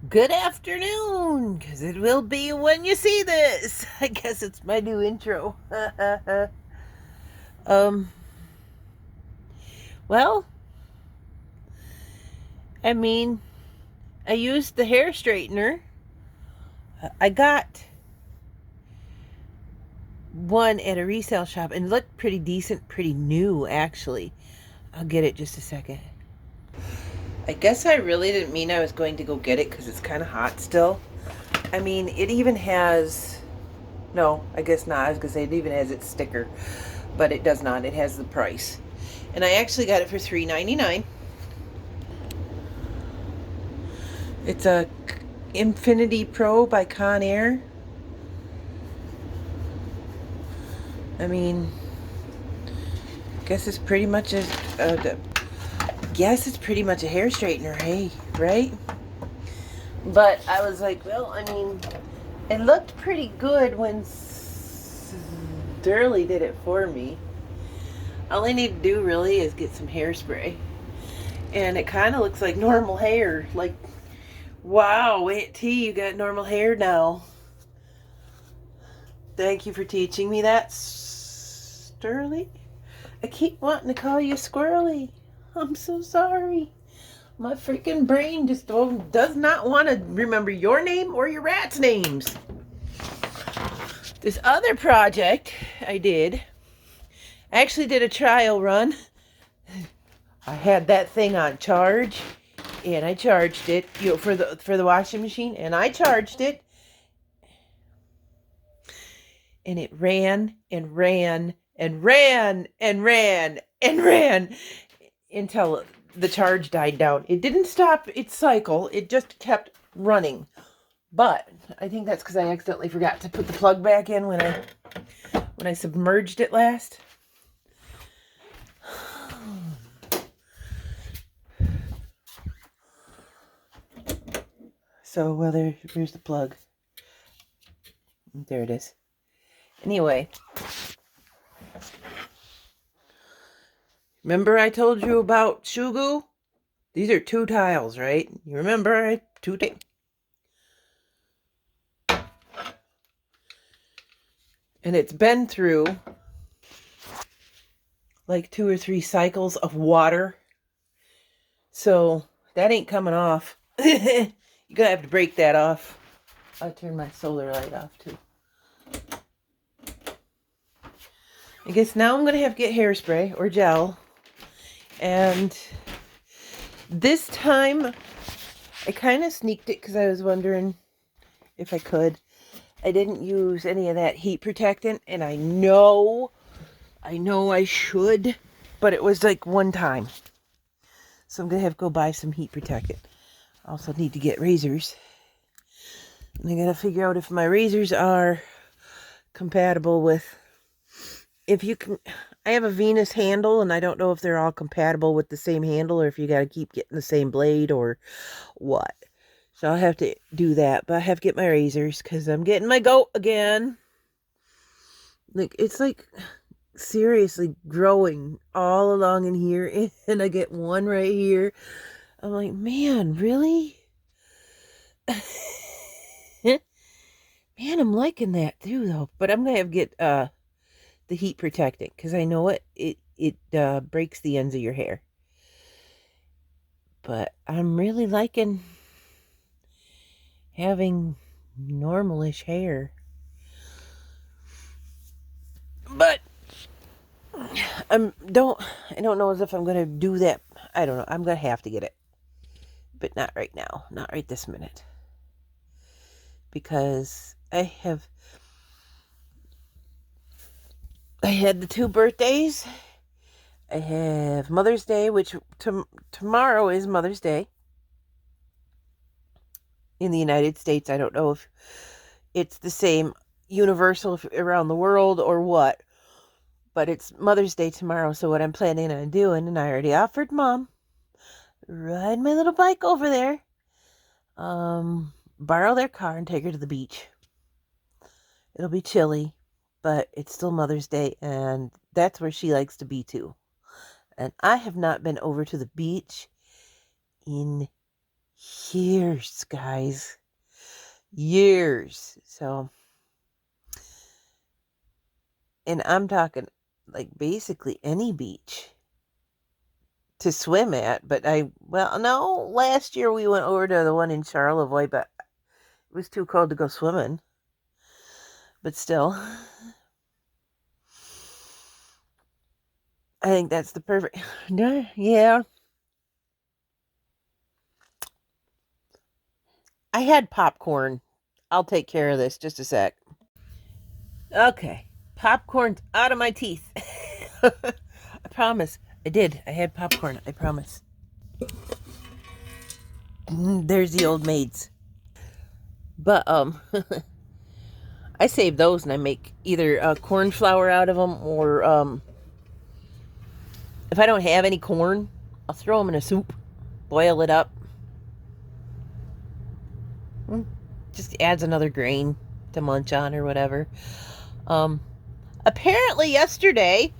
Good afternoon, because it will be when you see this. I guess it's my new intro. um, well, I mean, I used the hair straightener. I got one at a resale shop and it looked pretty decent, pretty new, actually. I'll get it just a second. I guess I really didn't mean I was going to go get it because it's kind of hot still. I mean, it even has... No, I guess not. I was going to say it even has its sticker. But it does not. It has the price. And I actually got it for $3.99. It's a Infinity Pro by Conair. I mean, guess it's pretty much a hair straightener, hey, right? But I was like, well, I mean, it looked pretty good when Durley did it for me. All I need to do really is get some hairspray. And it kind of looks like normal hair. Like, wow, Aunt T, you got normal hair now. Thank you for teaching me that, Sterling. I keep wanting to call you Squirrely. I'm so sorry. My freaking brain just does not want to remember your name or your rat's names. This other project I actually did a trial run. I had that thing on charge, and I charged it, for the washing machine, and I charged it, and it ran and ran and ran and ran and ran until the charge died down. It didn't stop its cycle. It just kept running. But I think that's because I accidentally forgot to put the plug back in when I submerged it last. So, well, where's the plug? There it is. Anyway. Remember I told you about Shugu? These are 2 tiles, right? You remember? 2 tiles. And it's been through like 2 or 3 cycles of water. So that ain't coming off. You're gonna have to break that off. I'll turn my solar light off too. I guess now I'm gonna have to get hairspray or gel. And this time I kind of sneaked it because I was wondering if I could. I didn't use any of that heat protectant, and I know I should, but it was like one time. So I'm going to have to go buy some heat protectant. I also need to get razors. And I got to figure out if my razors are compatible with... I have a Venus handle, and I don't know if they're all compatible with the same handle, or if you got to keep getting the same blade, or what. So I'll have to do that, but I have to get my razors, because I'm getting my goat again. Like, it's like... seriously growing all along in here, and I get one right here. I'm like, man, really? Man, I'm liking that too, though. But I'm gonna have to get the heat protectant, because I know it breaks the ends of your hair. But I'm really liking having normalish hair. But I don't know as if I'm gonna do that. I don't know. I'm gonna have to get it, but not right now, not right this minute, because I had the 2 birthdays. I have Mother's Day, which tomorrow is Mother's Day in the United States. I don't know if it's the same universal around the world or what, but it's Mother's Day tomorrow. So what I'm planning on doing, and I already offered Mom, ride my little bike over there, borrow their car and take her to the beach. It'll be chilly, but it's still Mother's Day, and that's where she likes to be too. And I have not been over to the beach in years, guys. Years. So, and I'm talking like basically any beach to swim at. But no, last year we went over to the one in Charlevoix, but it was too cold to go swimming. But still, I think that's the perfect. Yeah. I had popcorn. I'll take care of this. Just a sec. Okay. Popcorn's out of my teeth. I promise. I did. I had popcorn. I promise. There's the old maids. But, I save those and I make either corn flour out of them or, if I don't have any corn, I'll throw them in a soup, boil it up. Just adds another grain to munch on or whatever. Apparently yesterday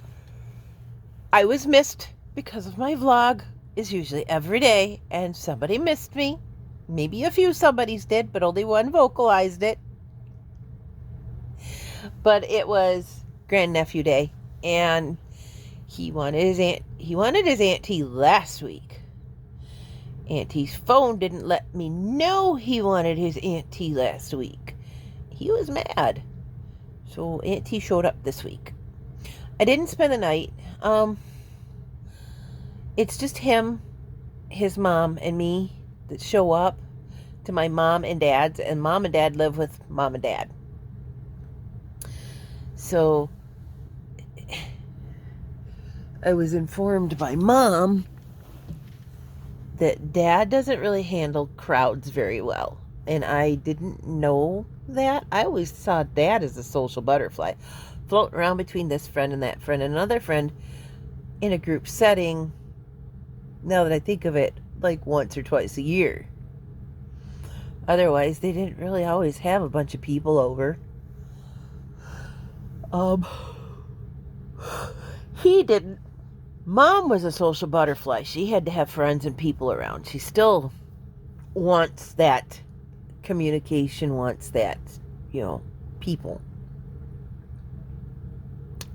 I was missed because of my vlog is usually every day and somebody missed me. Maybe a few somebodies did, but only one vocalized it. But it was grandnephew day and he wanted his auntie last week. Auntie's phone didn't let me know he wanted his auntie last week. He was mad. So Auntie showed up this week. I didn't spend the night. It's just him, his mom, and me that show up to my mom and dad's, and mom and dad live with mom and dad. So I was informed by mom that dad doesn't really handle crowds very well. And I didn't know that. I always saw dad as a social butterfly, floating around between this friend and that friend and another friend in a group setting, now that I think of it, like once or twice a year. Otherwise, they didn't really always have a bunch of people over. He didn't. Mom was a social butterfly. She had to have friends and people around. She still wants that communication, wants that, people.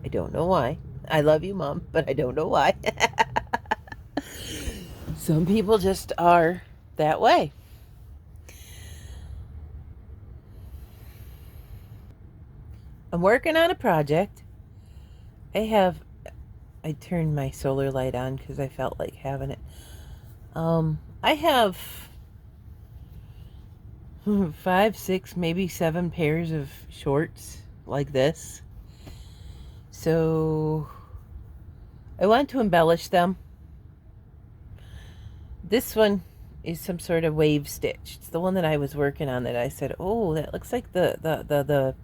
I don't know why. I love you, Mom, but I don't know why. Some people just are that way. I'm working on a project. I turned my solar light on because I felt like having it. I have 5, 6, maybe 7 pairs of shorts like this. So I want to embellish them. This one is some sort of wave stitch. It's the one that I was working on that I said, oh, that looks like the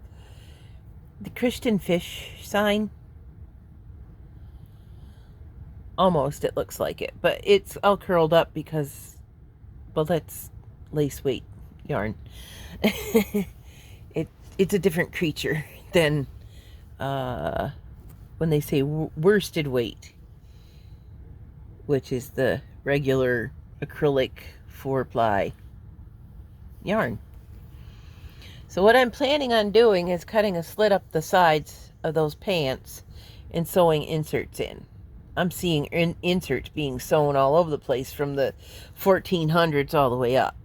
Christian fish sign. Almost, it looks like it, but it's all curled up because, well, that's lace weight yarn. It's a different creature than when they say worsted weight, which is the regular acrylic 4-ply yarn. So what I'm planning on doing is cutting a slit up the sides of those pants and sewing inserts in. I'm seeing inserts being sewn all over the place from the 1400s all the way up.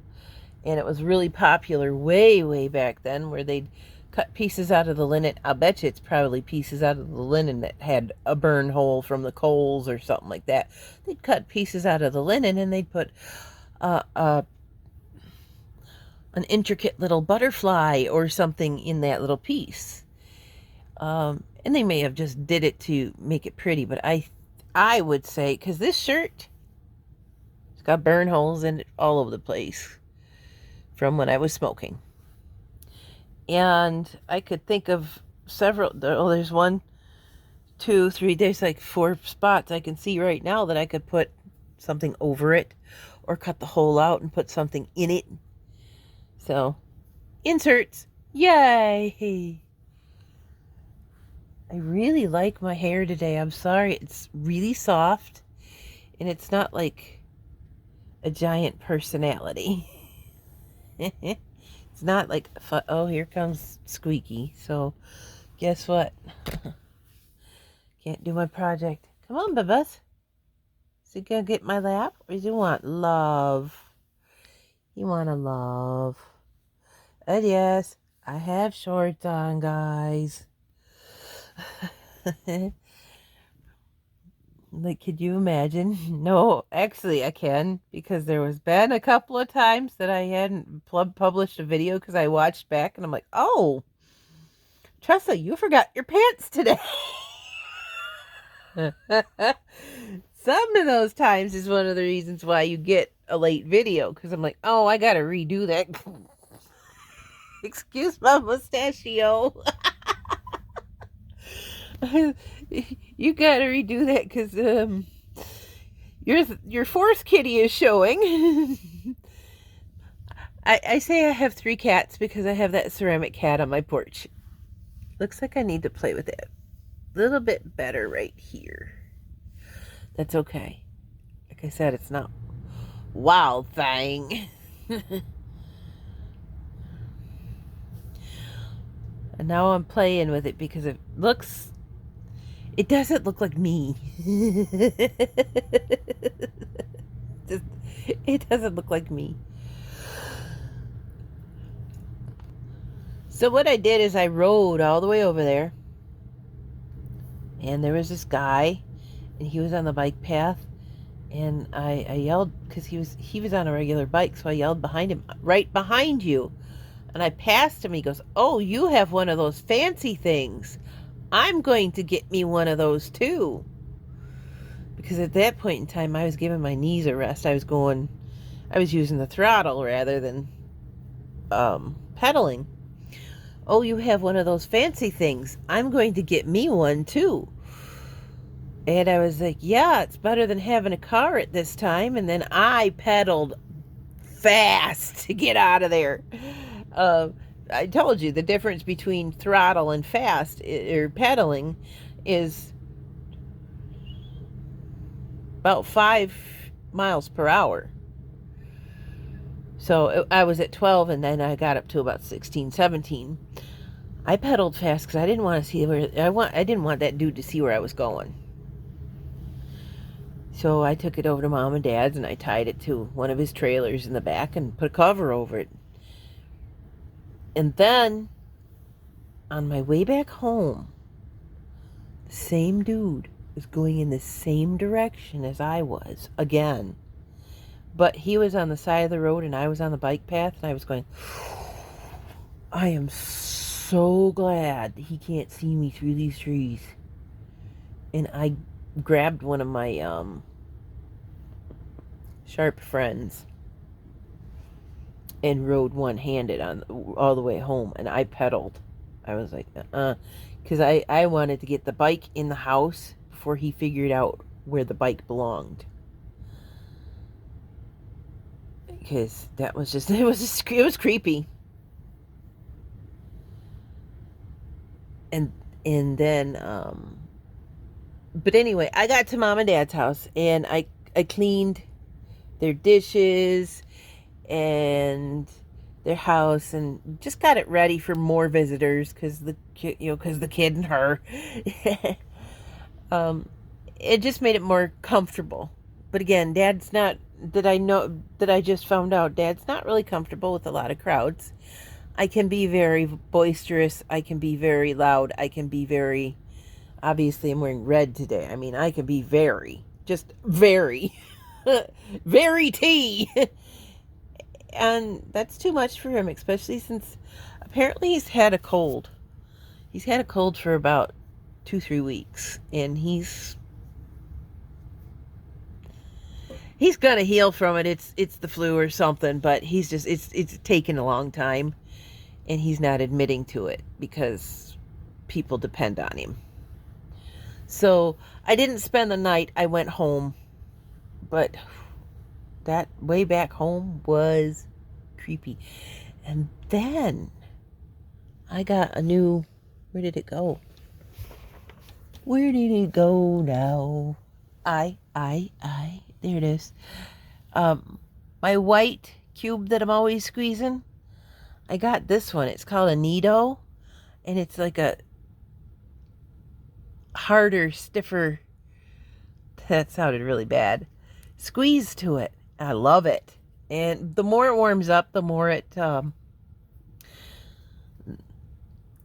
And it was really popular way, way back then where they'd cut pieces out of the linen. I'll bet you it's probably pieces out of the linen that had a burn hole from the coals or something like that. They'd cut pieces out of the linen and they'd put an intricate little butterfly or something in that little piece. And they may have just did it to make it pretty, but I would say, because this shirt, it's got burn holes in it all over the place from when I was smoking. And I could think of several, there's 1, 2, 3, there's like 4 spots I can see right now that I could put something over it or cut the hole out and put something in it. So, inserts, yay! I really like my hair today. I'm sorry. It's really soft. And it's not like... a giant personality. It's not like, oh, here comes Squeaky. So guess what? Can't do my project. Come on, Bubba's. Is he gonna get my lap? Or does he want love? You want a love. And yes, I have shorts on, guys. Like, could you imagine? No, actually I can, because there was been a couple of times that I hadn't published a video because I watched back and I'm like, oh, Tressa, you forgot your pants today. Some of those times is one of the reasons why you get a late video, because I'm like, oh, I gotta redo that. Excuse my mustachio. You gotta redo that because your fourth kitty is showing. I say I have 3 cats because I have that ceramic cat on my porch. Looks like I need to play with it a little bit better right here. That's okay. Like I said, it's not wild thing. And now I'm playing with it because it doesn't look like me. It doesn't look like me. So what I did is I rode all the way over there, and there was this guy, and he was on the bike path, and I yelled because he was on a regular bike, so I yelled behind him, right behind you. And I passed him. He goes, oh, you have one of those fancy things. I'm going to get me one of those too. Because at that point in time, I was giving my knees a rest. I was using the throttle rather than pedaling. Oh, you have one of those fancy things. I'm going to get me one too. And I was like, yeah, it's better than having a car at this time. And then I pedaled fast to get out of there. I told you the difference between throttle and fast or pedaling is about 5 miles per hour. So I was at 12 and then I got up to about 16, 17. I pedaled fast because I didn't want to see I didn't want that dude to see where I was going. So I took it over to Mom and Dad's and I tied it to one of his trailers in the back and put a cover over it. And then on my way back home, the same dude was going in the same direction as I was again. But he was on the side of the road and I was on the bike path, and I was going, I am so glad he can't see me through these trees. And I grabbed one of my sharp friends and rode one-handed on all the way home, and I pedaled. I was like, because I wanted to get the bike in the house before he figured out where the bike belonged. Because that was just, it was creepy. And then, but anyway, I got to Mom and Dad's house, and I cleaned their dishes and their house and just got it ready for more visitors because the kid and her. It just made it more comfortable. But again, Dad's not, I just found out, Dad's not really comfortable with a lot of crowds. I can be very boisterous. I can be very loud. I can be very, obviously I'm wearing red today. I mean, I can be very, very tea. And that's too much for him, especially since apparently he's had a cold. He's had a cold for about 2-3 weeks, and he's gonna heal from it. It's the flu or something, but he's just, it's taken a long time, and he's not admitting to it because people depend on him. So I didn't spend the night. I went home, but that way back home was creepy. And then I got a new, where did it go? Where did it go now? There it is. My white cube that I'm always squeezing, I got this one. It's called a Nido, and it's like a harder, stiffer, that sounded really bad, squeeze to it. I love it. And the more it warms up, the more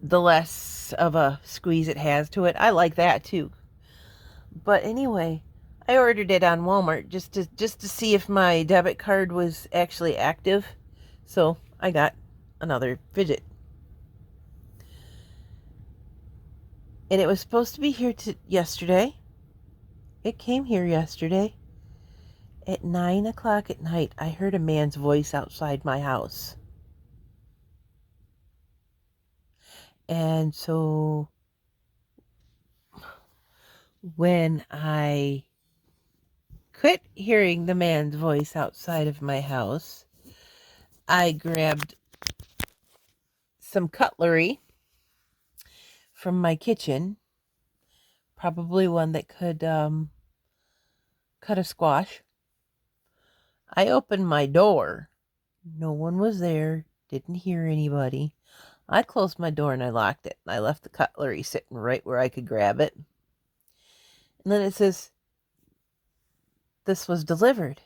the less of a squeeze it has to it. I like that too. But anyway, I ordered it on Walmart just to see if my debit card was actually active. So I got another fidget. And it was supposed to be here yesterday. It came here yesterday. At 9 o'clock at night, I heard a man's voice outside my house. And so when I quit hearing the man's voice outside of my house, I grabbed some cutlery from my kitchen, probably one that could cut a squash. I opened my door. No one was there. Didn't hear anybody. I closed my door and I locked it. I left the cutlery sitting right where I could grab it. And then it says, this was delivered.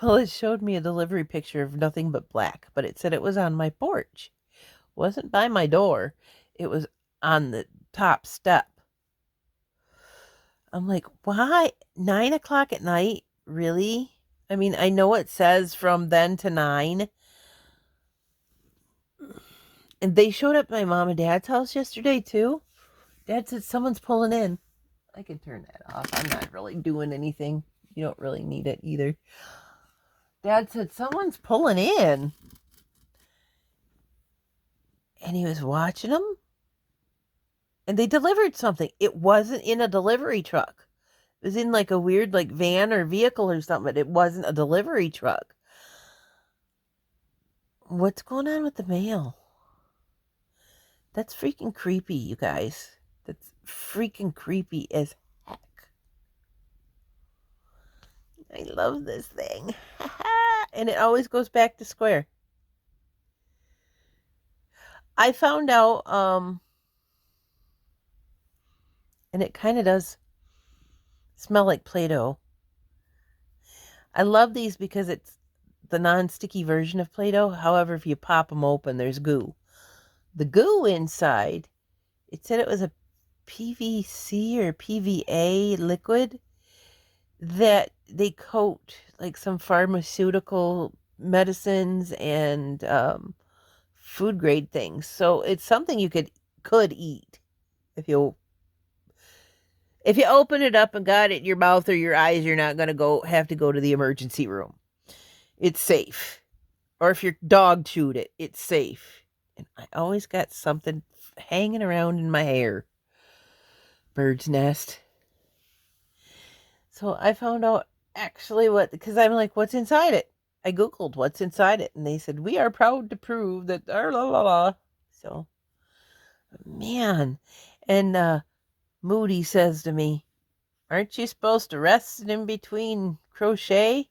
Well, it showed me a delivery picture of nothing but black, but it said it was on my porch. It wasn't by my door. It was on the top step. I'm like, why? 9 o'clock at night? Really? I mean, I know it says from then to 9. And they showed up at my mom and dad's house yesterday, too. Dad said someone's pulling in. I can turn that off. I'm not really doing anything. You don't really need it either. Dad said someone's pulling in. And he was watching them. And they delivered something. It wasn't in a delivery truck. It was in like a weird like van or vehicle or something. But it wasn't a delivery truck. What's going on with the mail? That's freaking creepy, you guys. That's freaking creepy as heck. I love this thing. And it always goes back to square. I found out, and it kind of does smell like Play-Doh. I love these because it's the non-sticky version of Play-Doh. However, if you pop them open, there's goo. The goo inside, it said it was a PVC or PVA liquid that they coat like some pharmaceutical medicines and food grade things. So it's something you could eat if you open it up and got it in your mouth or your eyes. You're not going to have to go to the emergency room. It's safe. Or if your dog chewed it, it's safe. And I always got something hanging around in my hair. Bird's nest. So I found out actually because I'm like, what's inside it? I Googled what's inside it. And they said, we are proud to prove that, la la la. So, man. And Moody says to me, aren't you supposed to rest in between crochet?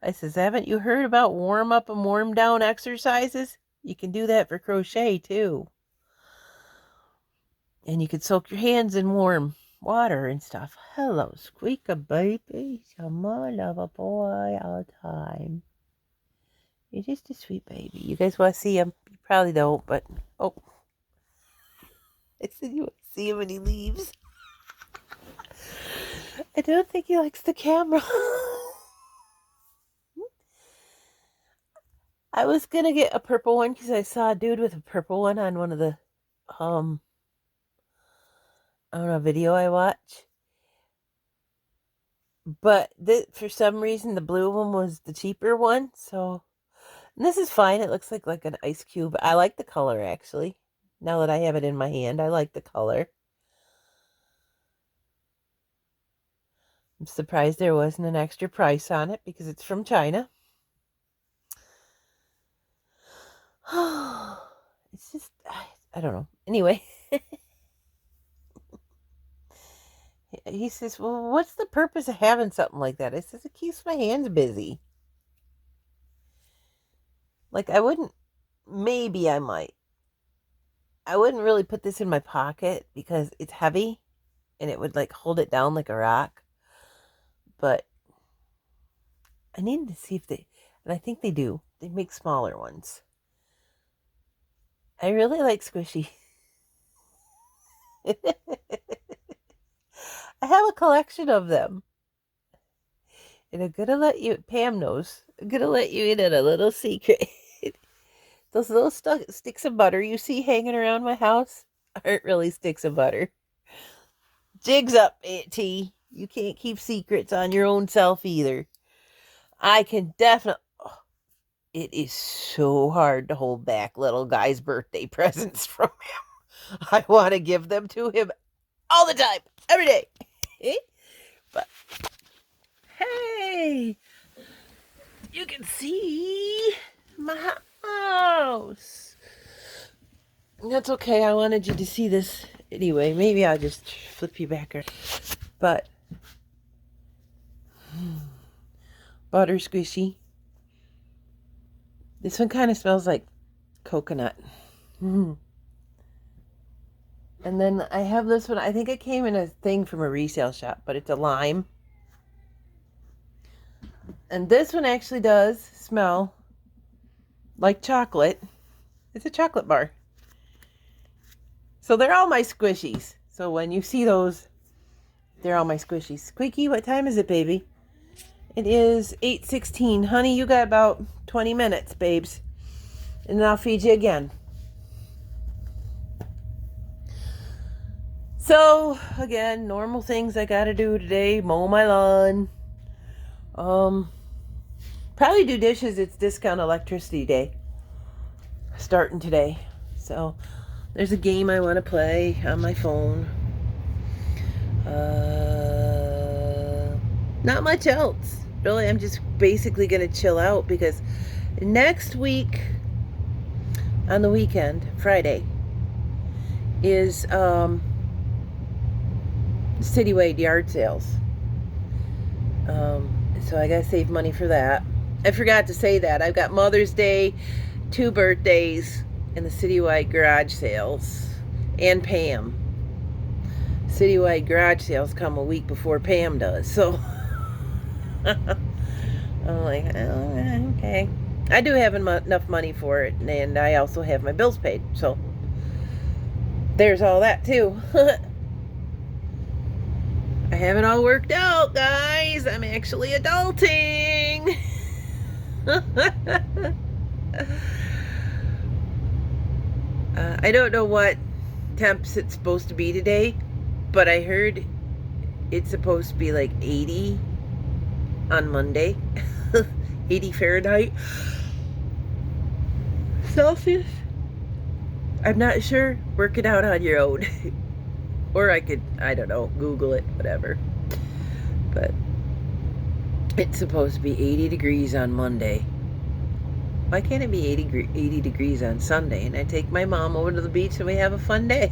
I says, haven't you heard about warm up and warm down exercises? You can do that for crochet too. And you can soak your hands in warm water and stuff. Hello, Squeaker baby. You're my lover boy all the time. You're just a sweet baby. You guys want to see him? You probably don't, but oh. I said you want to see him when he leaves. I don't think he likes the camera. I was going to get a purple one because I saw a dude with a purple one on one of the, I don't know, video I watch. But for some reason, the blue one was the cheaper one. So, and this is fine. It looks like an ice cube. I like the color, actually. Now that I have it in my hand, I like the color. I'm surprised there wasn't an extra price on it because it's from China. It's just, I don't know. Anyway. He says, well, what's the purpose of having something like that? I says, it keeps my hands busy. Like, maybe I might. I wouldn't really put this in my pocket because it's heavy and it would like hold it down like a rock. But I needed to see if and I think they do. They make smaller ones. I really like squishy. I have a collection of them. And I'm gonna let you, Pam knows, I'm gonna let you in on a little secret. Those little sticks of butter you see hanging around my house aren't really sticks of butter. Jigs up, Aunt T. You can't keep secrets on your own self either. I can definitely... Oh, it is so hard to hold back little guy's birthday presents from him. I want to give them to him all the time, every day. But, hey, you can see my house. That's okay. I wanted you to see this anyway. Maybe I'll just flip you back. But butter squishy. This one kind of smells like coconut. And then I have this one. I think it came in a thing from a resale shop, but it's a lime. And this one actually does smell like chocolate. It's a chocolate bar. So they're all my squishies. So when you see those, they're all my squishies. Squeaky, what time is it, baby? It is 8:16. Honey, you got about 20 minutes, babes. And then I'll feed you again. So, again, normal things I gotta do today. Mow my lawn. Probably do dishes. It's discount electricity day. Starting today. So, there's a game I want to play on my phone. Not much else. Really, I'm just basically going to chill out because next week, on the weekend, Friday, is citywide yard sales. So I got to save money for that. I forgot to say that. I've got Mother's Day, 2 birthdays, and the citywide garage sales, and Pam. Citywide garage sales come a week before Pam does, so I'm like, oh, okay. I do have enough money for it, and I also have my bills paid, so there's all that too. I have it all worked out, guys. I'm actually adulting. I don't know what temps it's supposed to be today, but I heard it's supposed to be like 80 on Monday. 80 Fahrenheit. Celsius. I'm not sure. Work it out on your own. Or I could, I don't know, Google it, whatever. But it's supposed to be 80 degrees on Monday. Why can't it be 80 degrees on Sunday? And I take my mom over to the beach and we have a fun day.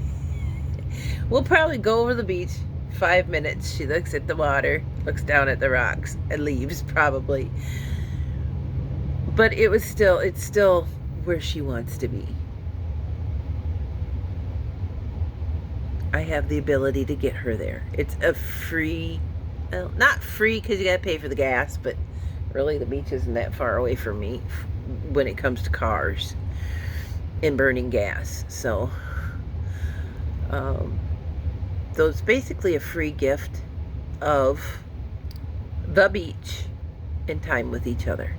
We'll probably go over the beach 5 minutes. She looks at the water, looks down at the rocks, and leaves probably. But it's still where she wants to be. I have the ability to get her there. It's a free, well, not free because you gotta pay for the gas, but really the beach isn't that far away from me when it comes to cars and burning gas. So it's basically a free gift of the beach and time with each other.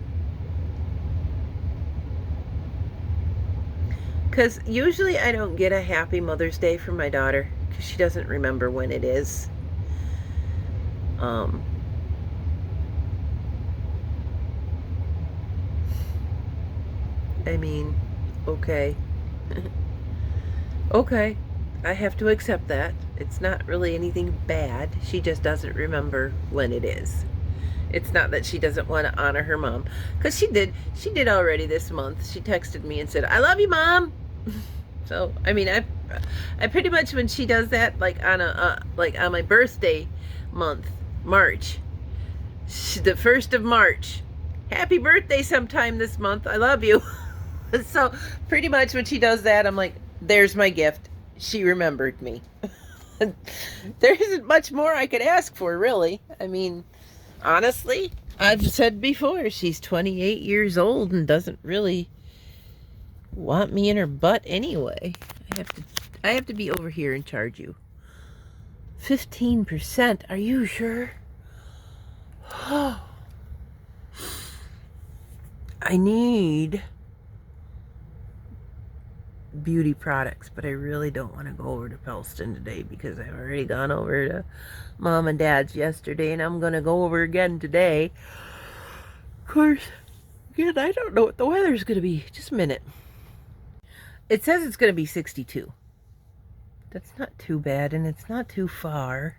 Because usually I don't get a happy Mother's Day from my daughter because she doesn't remember when it is. I mean, okay. Okay, I have to accept that. It's not really anything bad. She just doesn't remember when it is. It's not that she doesn't want to honor her mom. Because she did already this month. She texted me and said, "I love you, Mom." So, I mean, I pretty much, when she does that, like on my birthday month, March, the 1st of March, happy birthday sometime this month, I love you. So pretty much when she does that, I'm like, there's my gift. She remembered me. There isn't much more I could ask for, really. I mean, honestly, I've said before, she's 28 years old and doesn't really want me in her butt anyway. I have to be over here and charge you. 15%, are you sure? I need beauty products, but I really don't want to go over to Pelston today because I've already gone over to Mom and Dad's yesterday, and I'm going to go over again today. Of course, again, I don't know what the weather's going to be. Just a minute. It says it's going to be 62. That's not too bad, and it's not too far.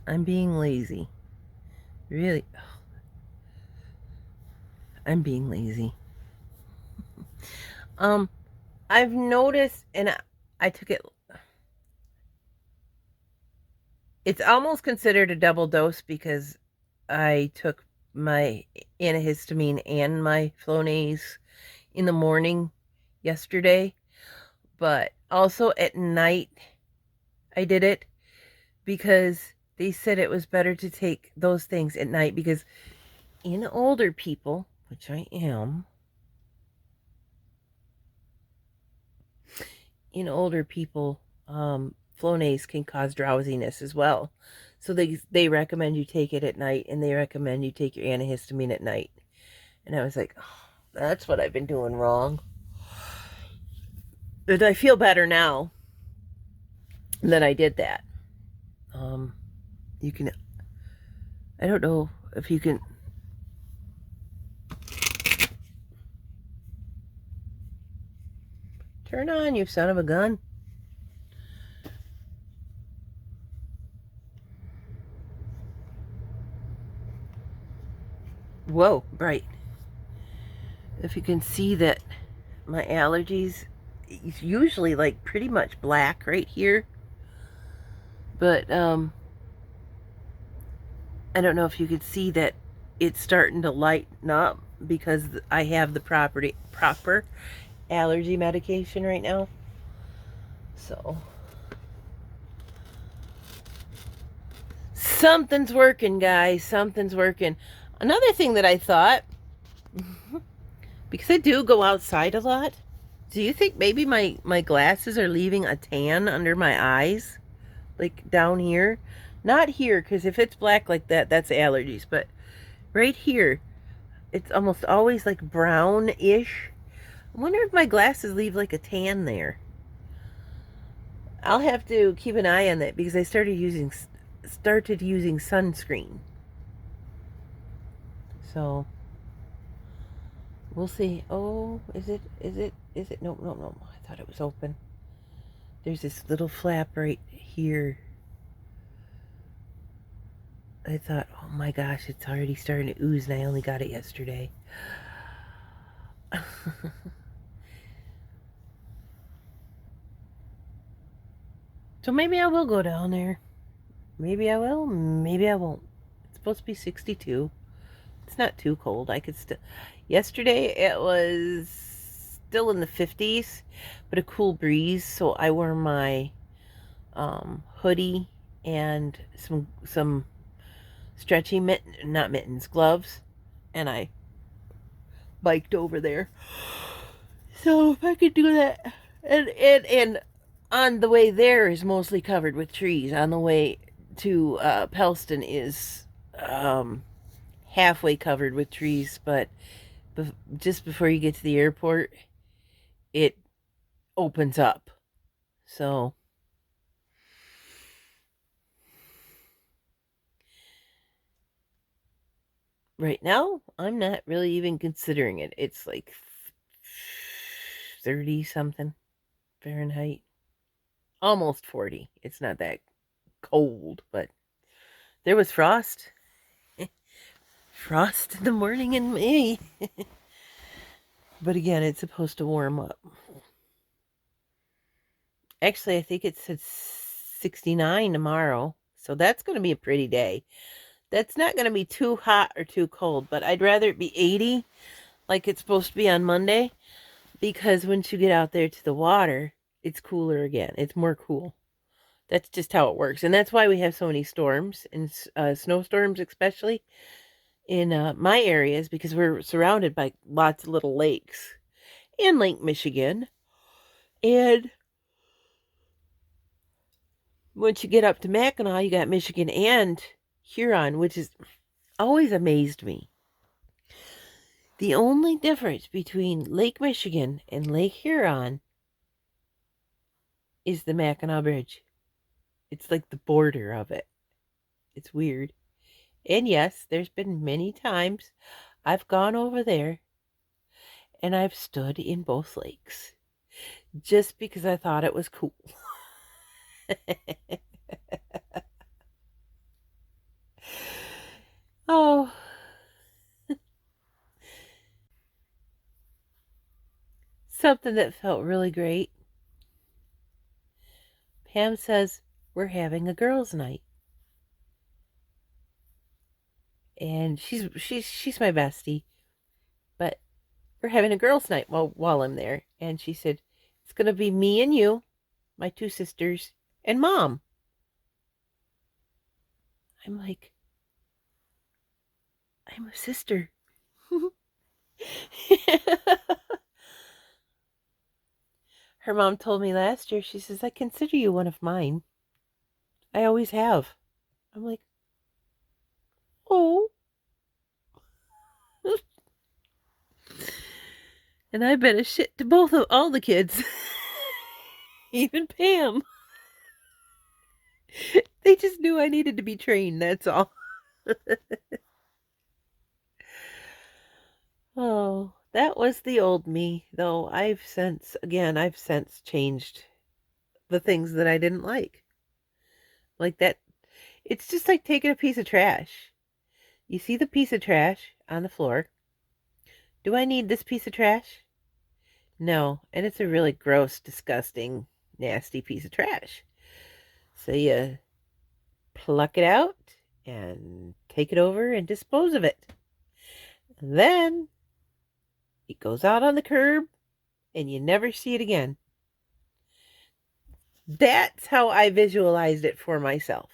I'm being lazy. Really. I'm being lazy. I've noticed, and I took it, it's almost considered a double dose because I took my antihistamine and my Flonase in the morning yesterday, but also at night I did it because they said it was better to take those things at night because in older people, which I am, in older people, Flonase can cause drowsiness as well. So they recommend you take it at night, and they recommend you take your antihistamine at night. And I was like, oh, that's what I've been doing wrong. But I feel better now that I did that. You can, I don't know if you can, turn on, you son of a gun. Whoa, bright. If you can see that my allergies, it's usually like pretty much black right here. But I don't know if you could see that it's starting to lighten up because I have the proper allergy medication right now. So something's working, guys. Something's working. Another thing that I thought, because I do go outside a lot, do you think maybe my glasses are leaving a tan under my eyes? Like down here? Not here, because if it's black like that, that's allergies. But right here, it's almost always like brown-ish. I wonder if my glasses leave like a tan there. I'll have to keep an eye on that because I started using sunscreen. So we'll see. Oh, is it? No. I thought it was open. There's this little flap right here. I thought, oh my gosh, it's already starting to ooze and I only got it yesterday. So maybe I will go down there. Maybe I will, maybe I won't. It's supposed to be 62. It's not too cold. I could still... Yesterday it was still in the 50s, but a cool breeze, so I wore my hoodie and some stretchy gloves, and I biked over there. So if I could do that, and on the way there is mostly covered with trees. On the way to Pelston is halfway covered with trees, but just before you get to the airport, it opens up. So right now, I'm not really even considering it. It's like 30 something Fahrenheit. Almost 40. It's not that cold, but there was frost. Frost in the morning in May. But again, it's supposed to warm up. Actually, I think it said 69 tomorrow. So that's going to be a pretty day. That's not going to be too hot or too cold, but I'd rather it be 80 like it's supposed to be on Monday, because once you get out there to the water, it's cooler again. It's more cool. That's just how it works. And that's why we have so many storms, and snowstorms especially in my areas, because we're surrounded by lots of little lakes in Lake Michigan. And once you get up to Mackinac, you got Michigan and Huron, which has always amazed me. The only difference between Lake Michigan and Lake Huron is the Mackinac Bridge. It's like the border of it. It's weird. And yes, there's been many times I've gone over there and I've stood in both lakes just because I thought it was cool. Oh, something that felt really great. Pam says, we're having a girls' night. And she's my bestie. But we're having a girls' night while I'm there. And she said, it's going to be me and you, my two sisters, and Mom. I'm like, I'm a sister. Her mom told me last year, she says, I consider you one of mine. I always have. I'm like, oh. And I've been a shit to all the kids. Even Pam. They just knew I needed to be trained, that's all. Oh, that was the old me, though I've since changed the things that I didn't like. Like that, it's just like taking a piece of trash. You see the piece of trash on the floor. Do I need this piece of trash? No, and it's a really gross, disgusting, nasty piece of trash. So you pluck it out and take it over and dispose of it. And then it goes out on the curb and you never see it again. That's how I visualized it for myself.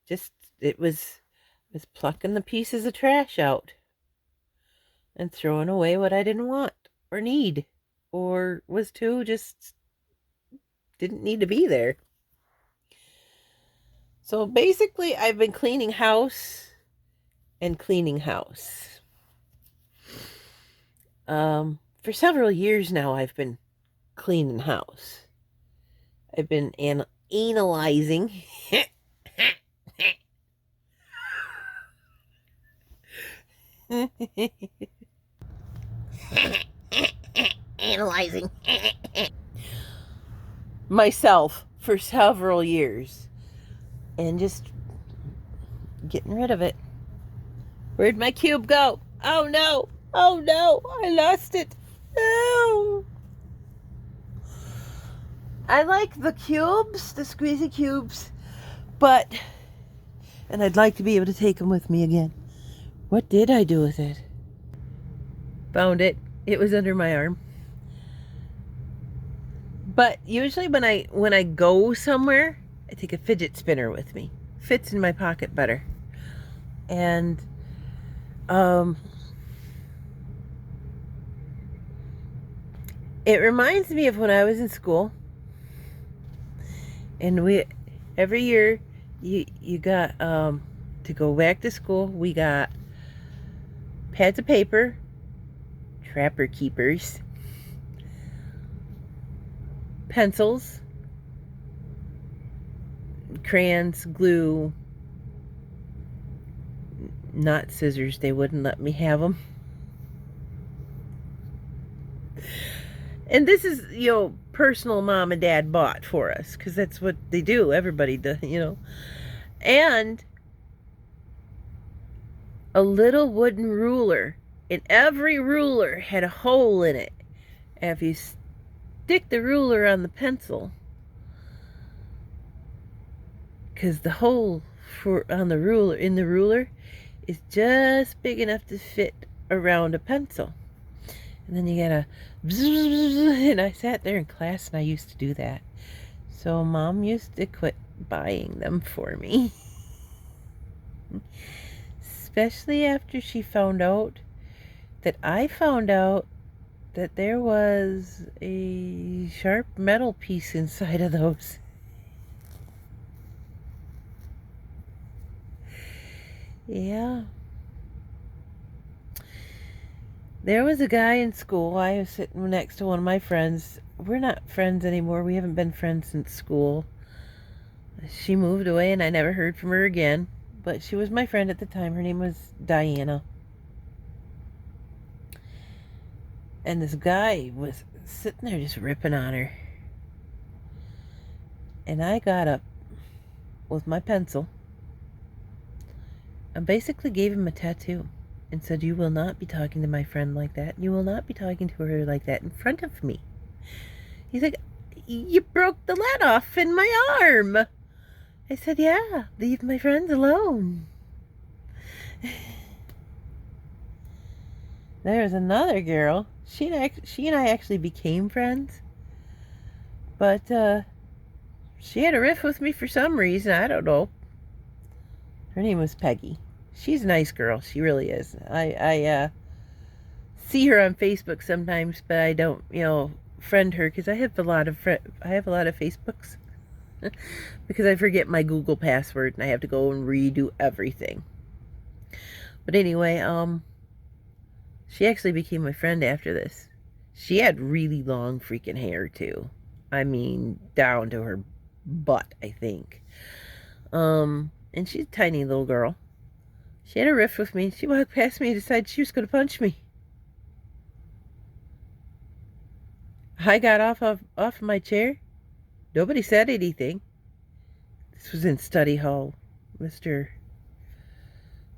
Just it was plucking the pieces of trash out and throwing away what I didn't want or need or was just didn't need to be there. So basically, I've been cleaning house and cleaning house. For several years now, I've been cleaning house. I've been analyzing. Analyzing myself for several years and just getting rid of it. Where'd my cube go? Oh no! Oh no! I lost it! Oh! I like the cubes, the squeezy cubes, and I'd like to be able to take them with me again. What did I do with it? Found it. It was under my arm. But usually when I go somewhere, I take a fidget spinner with me. Fits in my pocket better. And it reminds me of when I was in school. And every year you got to go back to school, we got pads of paper, Trapper Keepers, pencils, crayons, glue, not scissors. They wouldn't let me have them. And this is, personal mom and dad bought for us, because that's what they do. Everybody does, And a little wooden ruler. And every ruler had a hole in it. And if you stick the ruler on the pencil, because the hole in the ruler is just big enough to fit around a pencil. And then you gotta, and I sat there in class and I used to do that. So Mom used to quit buying them for me. Especially after she found out that I found out that there was a sharp metal piece inside of those. Yeah. There was a guy in school. I was sitting next to one of my friends. We're not friends anymore. We haven't been friends since school. She moved away and I never heard from her again. But she was my friend at the time. Her name was Diana. And this guy was sitting there just ripping on her. And I got up with my pencil and basically gave him a tattoo and said, "You will not be talking to my friend like that. You will not be talking to her like that in front of me." He's like, "You broke the lead off in my arm." I said, "Yeah, leave my friends alone." There's another girl. She and I actually became friends. But she had a riff with me for some reason. I don't know. Her name was Peggy. She's a nice girl. She really is. I see her on Facebook sometimes, but I don't, friend her because I have a lot of Facebooks because I forget my Google password and I have to go and redo everything. But anyway, she actually became my friend after this. She had really long freaking hair too. I mean, down to her butt, I think. And she's a tiny little girl. She had a riff with me. She walked past me and decided she was going to punch me. I got off my chair. Nobody said anything. This was in study hall. This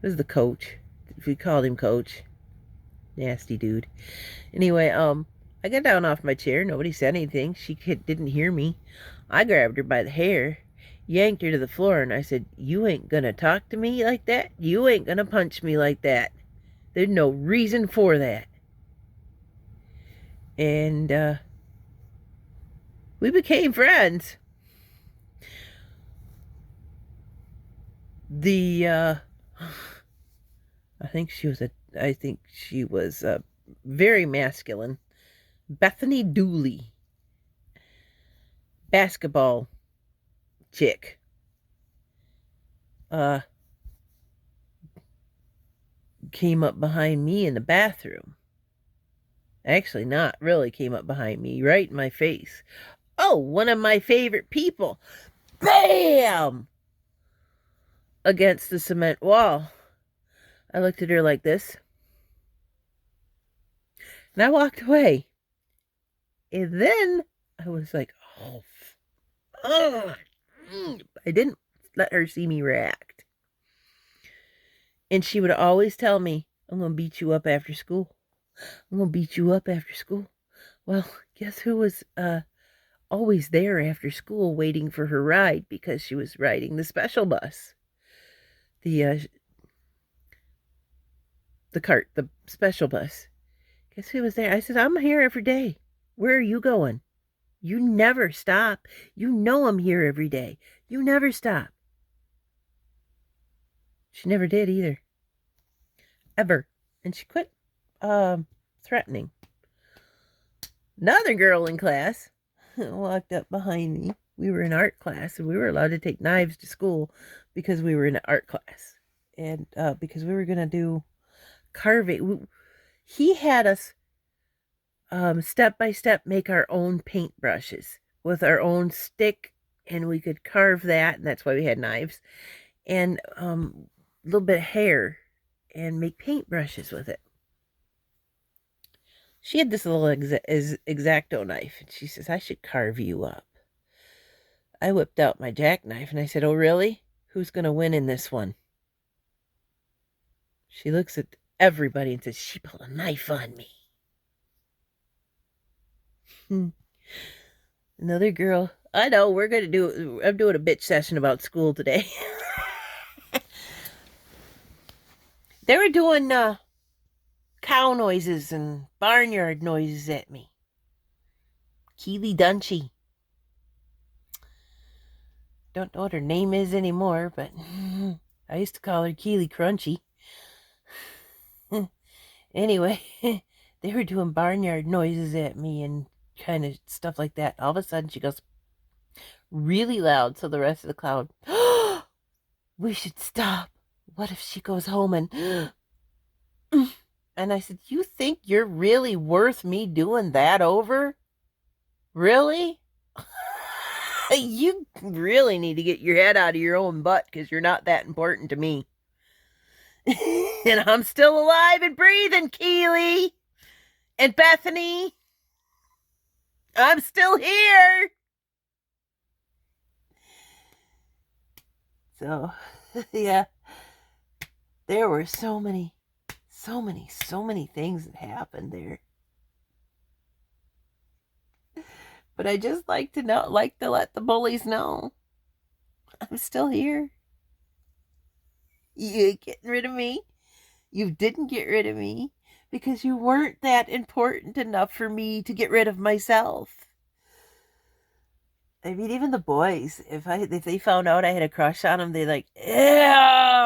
was the coach. If we called him coach. Nasty dude. Anyway, I got down off my chair. Nobody said anything. She didn't hear me. I grabbed her by the hair, yanked her to the floor, and I said, "You ain't gonna talk to me like that. You ain't gonna punch me like that. There's no reason for that." And we became friends. I think she was very masculine. Bethany Dooley. Basketball chick. Came up behind me in the bathroom. Actually, not really came up behind me, right in my face. Oh, one of my favorite people. Bam! Against the cement wall. I looked at her like this. And I walked away. And then I was like, I didn't let her see me react. And she would always tell me, "I'm going to beat you up after school. I'm going to beat you up after school." Well, guess who was always there after school waiting for her ride because she was riding the special bus. The cart, the special bus. Guess who was there? I said, "I'm here every day. Where are you going? You never stop. You know I'm here every day. You never stop." She never did either. Ever. And she quit threatening. Another girl in class walked up behind me. We were in art class and we were allowed to take knives to school because we were in an art class. And because we were going to do carving. He had us step by step make our own paintbrushes with our own stick, and we could carve that, and that's why we had knives, and a little bit of hair, and make paintbrushes with it. She had this little X-Acto knife, and she says, "I should carve you up." I whipped out my jackknife, and I said, "Oh, really? Who's going to win in this one?" She looks at everybody and says, "She pulled a knife on me." Another girl. I know, I'm doing a bitch session about school today. They were doing cow noises and barnyard noises at me. Keely Dunshee. Don't know what her name is anymore, but I used to call her Keely Crunchy. Anyway, they were doing barnyard noises at me and kind of stuff like that. All of a sudden, she goes really loud, so the rest of the crowd, we should stop. What if she goes home and... And I said, you think you're really worth me doing that over? Really? You really need to get your head out of your own butt because you're not that important to me. And I'm still alive and breathing, Keely and Bethany. I'm still here. So, yeah, there were so many things that happened there. But I just like to let the bullies know I'm still here. You ain't getting rid of me. You didn't get rid of me because you weren't that important enough for me to get rid of myself. I mean, even the boys, if they found out I had a crush on them, they're like, ew.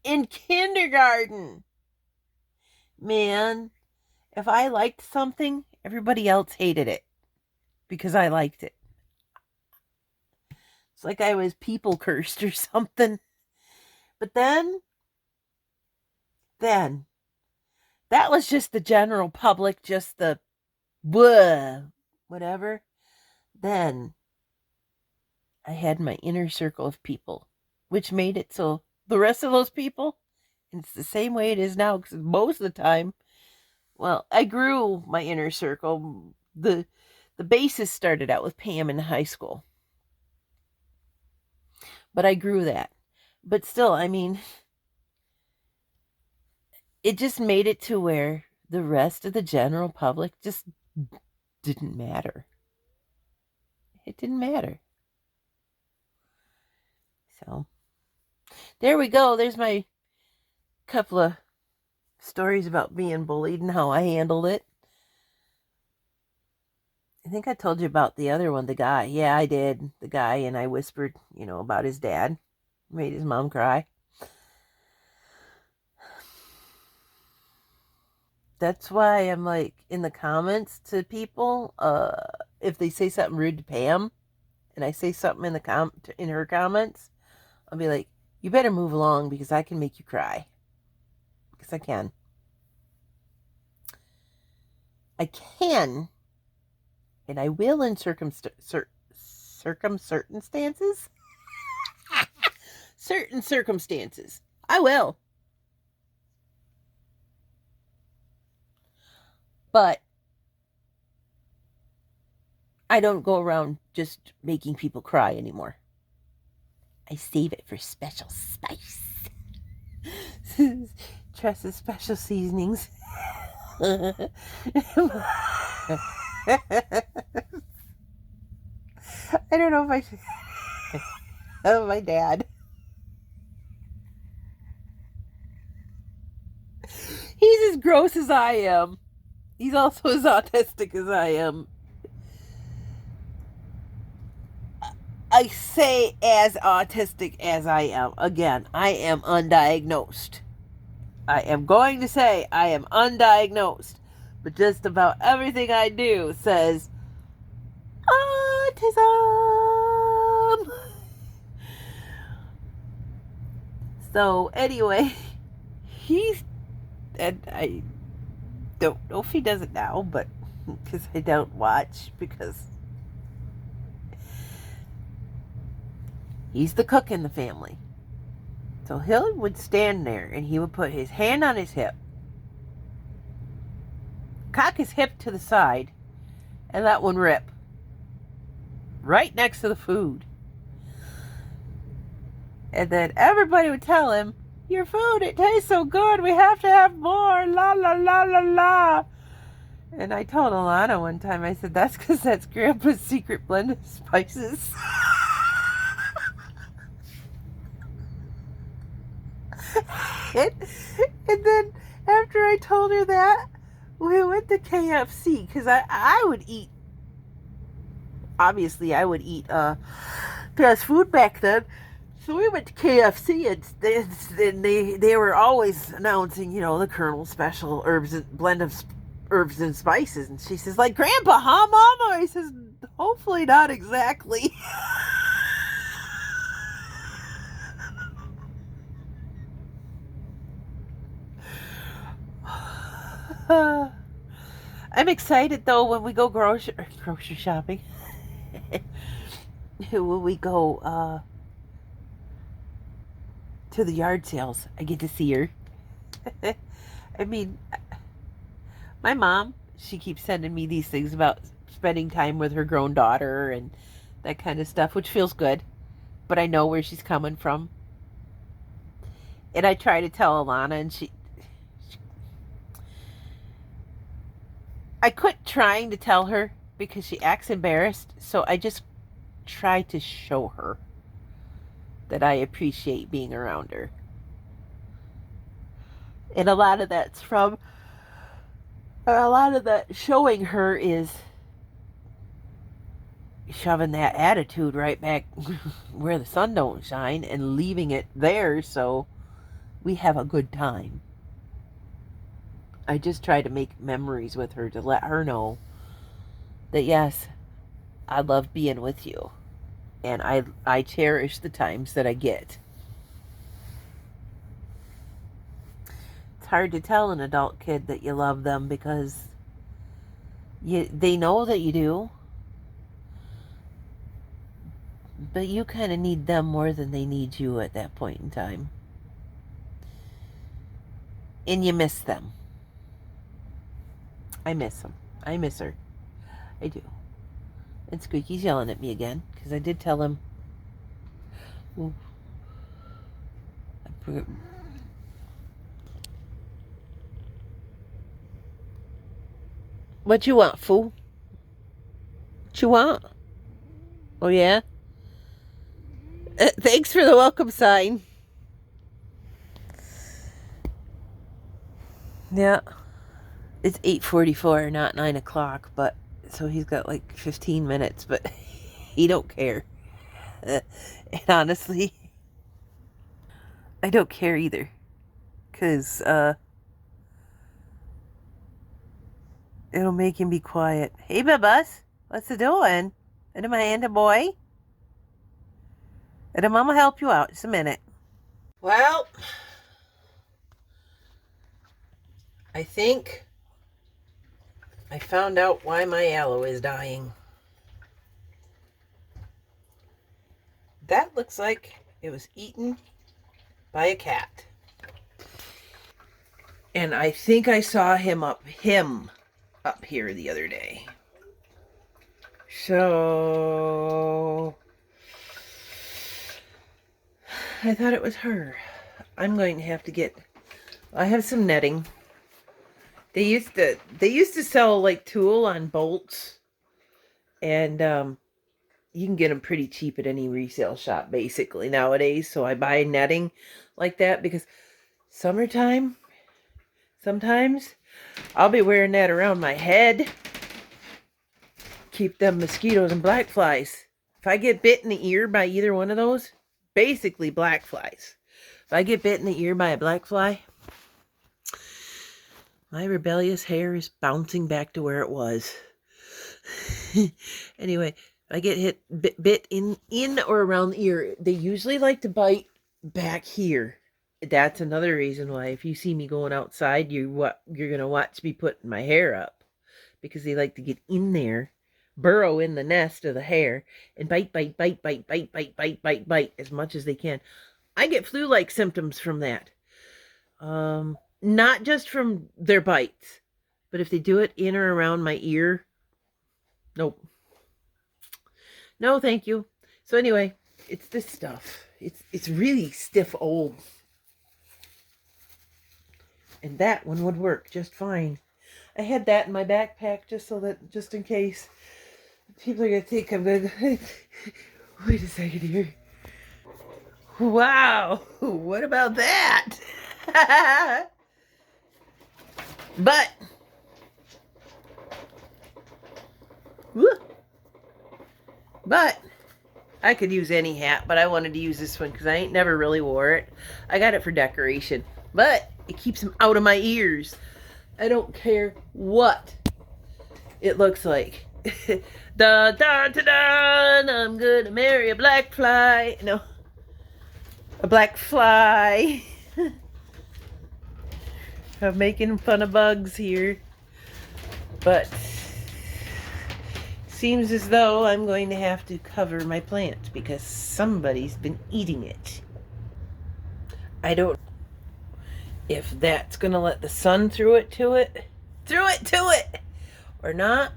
In kindergarten. Man, if I liked something, everybody else hated it because I liked it. It's like I was people cursed or something. But then, that was just the general public, just the whatever. Then I had my inner circle of people, which made it so the rest of those people, and it's the same way it is now, because most of the time, well, I grew my inner circle. The basis started out with Pam in high school. But I grew that. But still, I mean, it just made it to where the rest of the general public just didn't matter. It didn't matter. So, there we go. There's my couple of stories about being bullied and how I handled it. I think I told you about the other one, the guy. Yeah, I did. The guy, and I whispered, about his dad. Made his mom cry. That's why I'm like, in the comments to people, if they say something rude to Pam, and I say something in her comments, I'll be like, you better move along because I can make you cry. Because I can. I can. And I will in circumstances. Certain circumstances. I will. But I don't go around just making people cry anymore. I save it for special spice. Tress's special seasonings. I don't know if I should. Oh, my dad. He's as gross as I am. He's also as autistic as I am. I say as autistic as I am. Again, I am undiagnosed. I am going to say I am undiagnosed. But just about everything I do says autism. So anyway, and I don't know if he does it now, but because I don't watch, because he's the cook in the family. So he would stand there and he would put his hand on his hip, cock his hip to the side, and let one rip right next to the food. And then everybody would tell him, your food, it tastes so good, we have to have more, la la la la la. And I told Alana one time, I said, that's because that's Grandpa's secret blend of spices. and, and then after I told her that, we went to KFC because I would eat, obviously I would eat fast food back then. So we went to KFC and they were always announcing, you know, the Colonel Special herbs and blend of herbs and spices. And she says, like, Grandpa, huh, Mama? I says, hopefully not exactly. I'm excited though when we go grocery shopping. When we go to the yard sales, I get to see her. I mean, my mom, she keeps sending me these things about spending time with her grown daughter and that kind of stuff, which feels good. But I know where she's coming from. And I try to tell Alana, and I quit trying to tell her because she acts embarrassed. So I just try to show her that I appreciate being around her. And a lot of that showing her is shoving that attitude right back where the sun don't shine and leaving it there so we have a good time. I just try to make memories with her to let her know that yes, I love being with you. And I cherish the times that I get. It's hard to tell an adult kid that you love them because they know that you do. But you kind of need them more than they need you at that point in time. And you miss them. I miss them. I miss her. I do. And Squeaky's yelling at me again because I did tell him. Ooh, what you want, fool? What you want? Oh, yeah? Thanks for the welcome sign. Yeah. It's 8:44, not 9 o'clock, but so he's got like 15 minutes, but he don't care. And honestly, I don't care either. Because it'll make him be quiet. Hey, Bubba's, what's it doing? And my hand a boy? And Mama help you out just a minute. Well, I think I found out why my aloe is dying. That looks like it was eaten by a cat. And I think I saw him up here the other day. So I thought it was her. I'm going to have to get, I have some netting. They used to sell like tulle on bolts, and you can get them pretty cheap at any resale shop basically nowadays. So I buy netting like that because summertime, sometimes I'll be wearing that around my head. Keep them mosquitoes and black flies. If I get bit in the ear by either one of those, basically black flies. If I get bit in the ear by a black fly, my rebellious hair is bouncing back to where it was. Anyway, I get bit in or around the ear. They usually like to bite back here. That's another reason why if you see me going outside, you're going to watch me putting my hair up. Because they like to get in there, burrow in the nest of the hair, and bite as much as they can. I get flu-like symptoms from that. Not just from their bites, but if they do it in or around my ear, nope. No, thank you. So anyway, it's this stuff. It's really stiff old. And that one would work just fine. I had that in my backpack just in case people are going to think I'm going to... Wait a second here. Wow, what about that? But, but, I could use any hat, but I wanted to use this one because I ain't never really wore it. I got it for decoration, but it keeps them out of my ears. I don't care what it looks like. Da da da da, I'm gonna marry a black fly. No, a black fly. I'm making fun of bugs here, but seems as though I'm going to have to cover my plant because somebody's been eating it. I don't know if that's gonna let the sun through it to it, or not.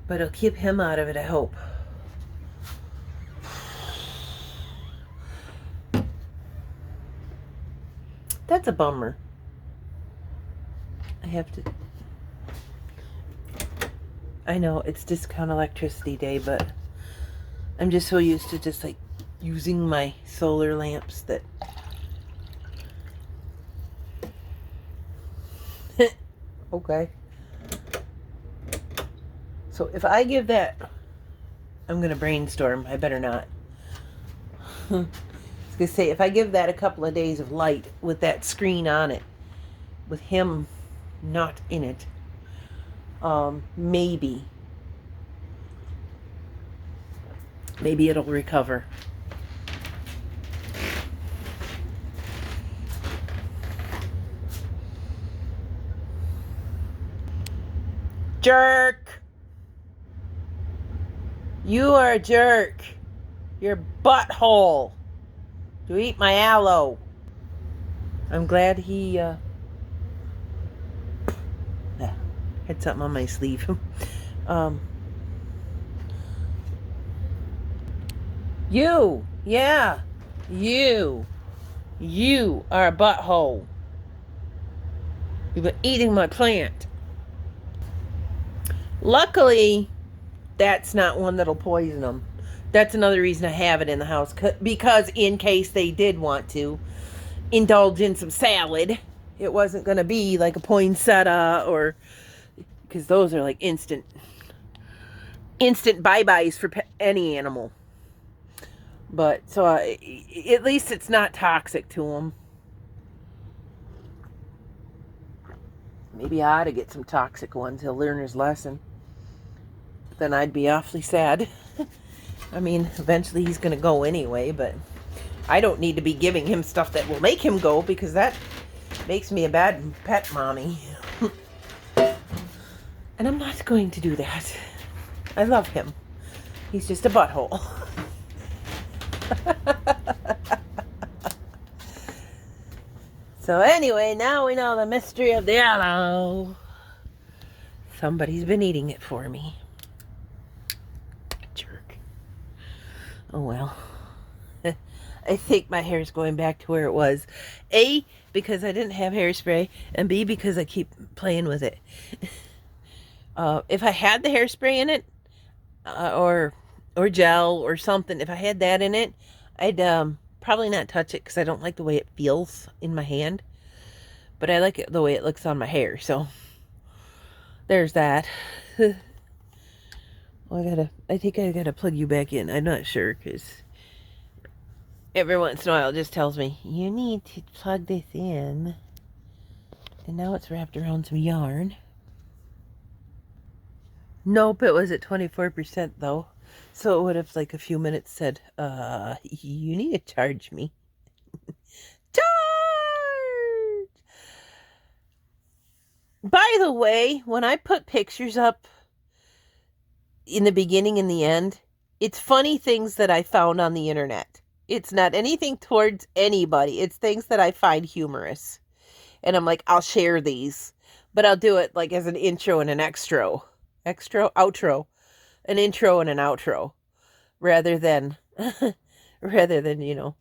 But it'll keep him out of it, I hope. That's a bummer. I have to... I know, it's discount electricity day, but I'm just so used to just like using my solar lamps that... Okay. So if I give that... I'm going to brainstorm. I better not. I was going to say, if I give that a couple of days of light with that screen on it, with him not in it, maybe it'll recover. Jerk! You are a jerk. Your butthole. To eat my aloe. I'm glad he had something on my sleeve. You, yeah, you are a butthole. You've been eating my plant. Luckily, that's not one that'll poison them. That's another reason I have it in the house, because in case they did want to indulge in some salad, it wasn't going to be like a poinsettia, or because those are like instant bye-byes for any animal. But so at least it's not toxic to them. Maybe I ought to get some toxic ones. He'll learn his lesson. Then I'd be awfully sad. I mean, eventually he's going to go anyway, but I don't need to be giving him stuff that will make him go, because that makes me a bad pet mommy. And I'm not going to do that. I love him. He's just a butthole. So anyway, now we know the mystery of the aloe. Somebody's been eating it for me. Jerk. Oh well. I think my hair's going back to where it was. A, because I didn't have hairspray, and B, because I keep playing with it. If I had the hairspray in it, or gel or something, if I had that in it, I'd probably not touch it because I don't like the way it feels in my hand. But I like it the way it looks on my hair, so there's that. Well, I think I gotta plug you back in. I'm not sure, because every once in a while it just tells me, you need to plug this in. And now it's wrapped around some yarn. Nope, it was at 24% though. So it would have, like, a few minutes said, you need to charge me. Charge! By the way, when I put pictures up in the beginning and the end, it's funny things that I found on the internet. It's not anything towards anybody. It's things that I find humorous. And I'm like, I'll share these. But I'll do it like as an intro and an outro. An intro and an outro. Rather than, you know.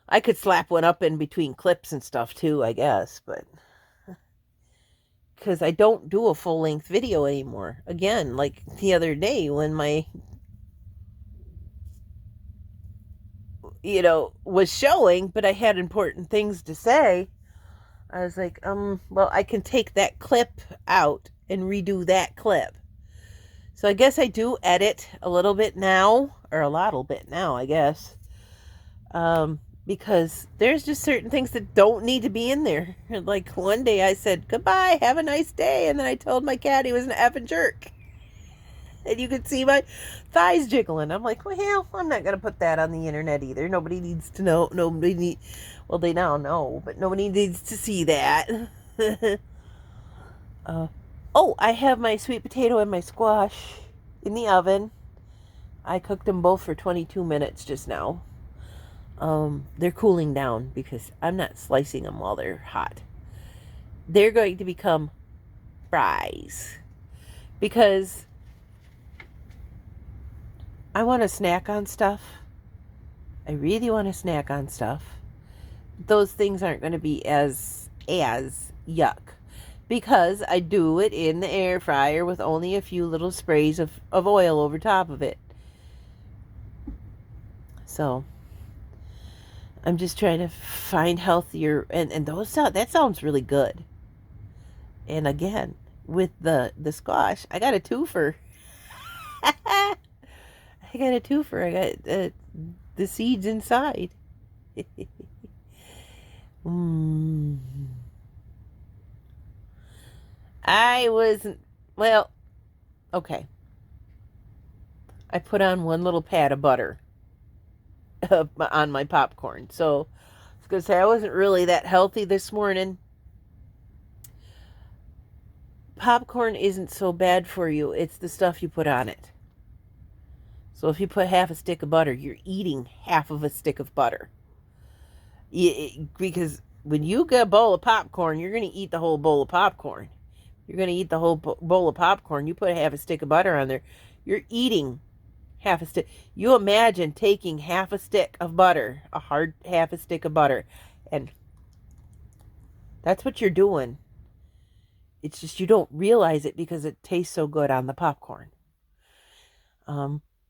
I could slap one up in between clips and stuff too, I guess. But because I don't do a full-length video anymore. Again, like the other day when my was showing, but I had important things to say. I was like, well, I can take that clip out and redo that clip. So I guess I do edit a little bit now, or a little bit now, I guess. Because there's just certain things that don't need to be in there. Like one day I said, goodbye, have a nice day. And then I told my cat he was an effing jerk. And you could see my thighs jiggling. I'm like, well, I'm not going to put that on the internet either. Nobody needs to know. Well, they now know, but nobody needs to see that. I have my sweet potato and my squash in the oven. I cooked them both for 22 minutes just now. They're cooling down because I'm not slicing them while they're hot. They're going to become fries because I want to snack on stuff. I really want to snack on stuff. Those things aren't going to be as yuck because I do it in the air fryer with only a few little sprays of oil over top of it. So I'm just trying to find healthier, and that sounds really good. And again, with the squash, I got a twofer. I got a twofer. I got the seeds inside. I wasn't, well, okay. I put on one little pat of butter on my popcorn. So I was going to say I wasn't really that healthy this morning. Popcorn isn't so bad for you. It's the stuff you put on it. So if you put half a stick of butter, you're eating half of a stick of butter. Because when you get a bowl of popcorn, you're going to eat the whole bowl of popcorn. You're going to eat the whole bowl of popcorn. You put half a stick of butter on there. You're eating half a stick. You imagine taking half a stick of butter, a hard half a stick of butter, and that's what you're doing. It's just you don't realize it because it tastes so good on the popcorn.